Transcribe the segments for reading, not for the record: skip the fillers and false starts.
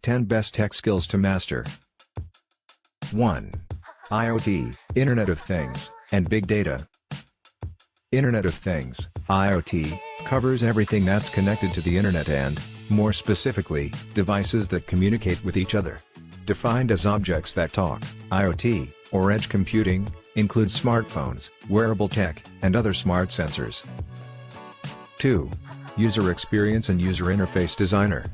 10 Best Tech Skills to Master. 1. IoT, Internet of Things, and Big Data. Internet of Things, IoT, covers everything that's connected to the Internet and, more specifically, devices that communicate with each other. Defined as objects that talk, IoT, or edge computing, includes smartphones, wearable tech, and other smart sensors. 2. User Experience and User Interface Designer.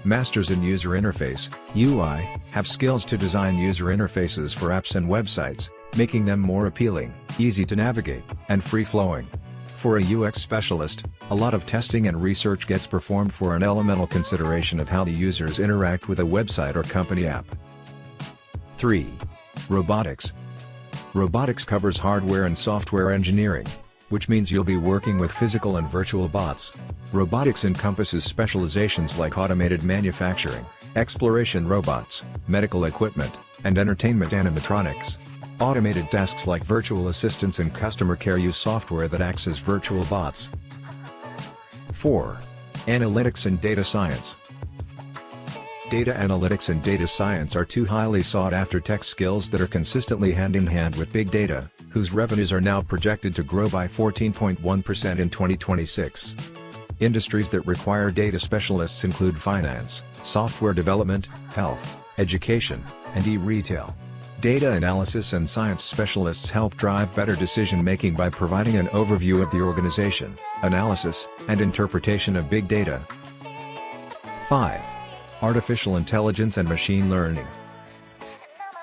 Masters in User Interface, UI, have skills to design user interfaces for apps and websites, making them more appealing, easy to navigate, and free-flowing. For a UX specialist, a lot of testing and research gets performed for an elemental consideration of how the users interact with a website or company app. 3. Robotics. Robotics covers hardware and software engineering, which means you'll be working with physical and virtual bots. Robotics encompasses specializations like automated manufacturing, exploration robots, medical equipment, and entertainment animatronics. Automated tasks like virtual assistants and customer care use software that acts as virtual bots. 4. Analytics and Data Science. Data analytics and data science are two highly sought-after tech skills that are consistently hand-in-hand with big data, whose revenues are now projected to grow by 14.1% in 2026. Industries that require data specialists include finance, software development, health, education, and e-retail. Data analysis and science specialists help drive better decision-making by providing an overview of the organization, analysis, and interpretation of big data. 5. Artificial Intelligence and Machine Learning.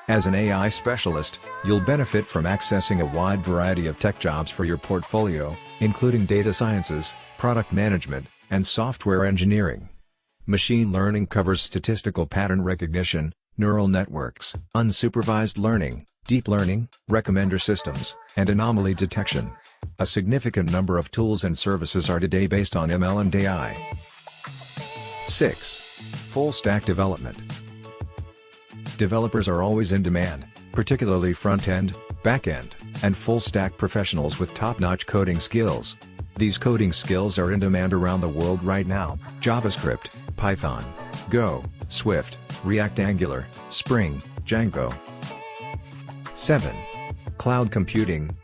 As an AI specialist, you'll benefit from accessing a wide variety of tech jobs for your portfolio, including data sciences, product management, and software engineering. Machine learning covers statistical pattern recognition, neural networks, unsupervised learning, deep learning, recommender systems, and anomaly detection. A significant number of tools and services are today based on ML and AI. 6. Full-stack development. Developers are always in demand, particularly front-end, back-end, and full-stack professionals with top-notch coding skills. These coding skills are in demand around the world right now: JavaScript, Python, Go, Swift, React Angular, Spring, Django. 7. Cloud computing.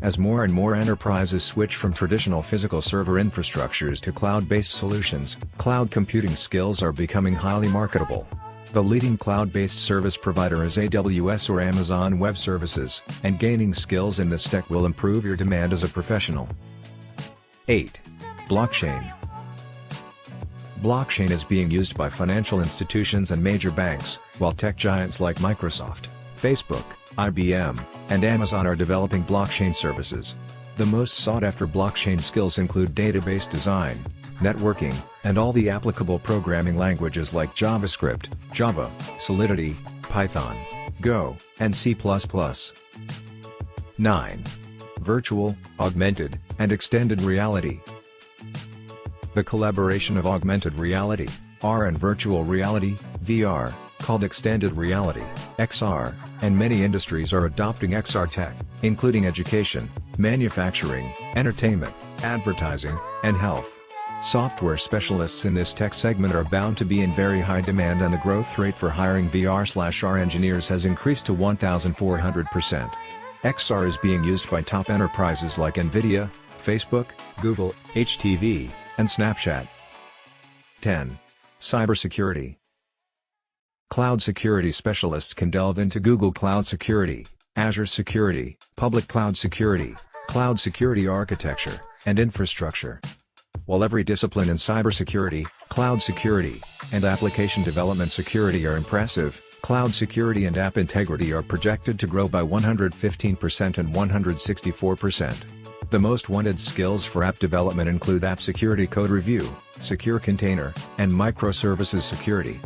As more and more enterprises switch from traditional physical server infrastructures to cloud-based solutions, cloud computing skills are becoming highly marketable. The leading cloud-based service provider is AWS or Amazon Web Services, and gaining skills in this tech will improve your demand as a professional. 8. Blockchain. Blockchain is being used by financial institutions and major banks, while tech giants like Microsoft, Facebook, IBM, and Amazon are developing blockchain services. The most sought-after blockchain skills include database design, networking, and all the applicable programming languages like JavaScript, Java, Solidity, Python, Go, and C++. 9. Virtual, augmented, and extended reality. The collaboration of augmented reality, AR, and virtual reality, VR, called extended reality, XR, and many industries are adopting XR tech, including education, manufacturing, entertainment, advertising, and health. Software specialists in this tech segment are bound to be in very high demand, and the growth rate for hiring VR/AR engineers has increased to 1,400%. XR is being used by top enterprises like Nvidia, Facebook, Google, HTV, and Snapchat. 10. Cybersecurity. Cloud security specialists can delve into Google Cloud Security, Azure Security, Public Cloud Security, Cloud Security Architecture, and Infrastructure. While every discipline in cybersecurity, cloud security, and application development security are impressive, cloud security and app integrity are projected to grow by 115% and 164%. The most wanted skills for app development include app security code review, secure container, and microservices security.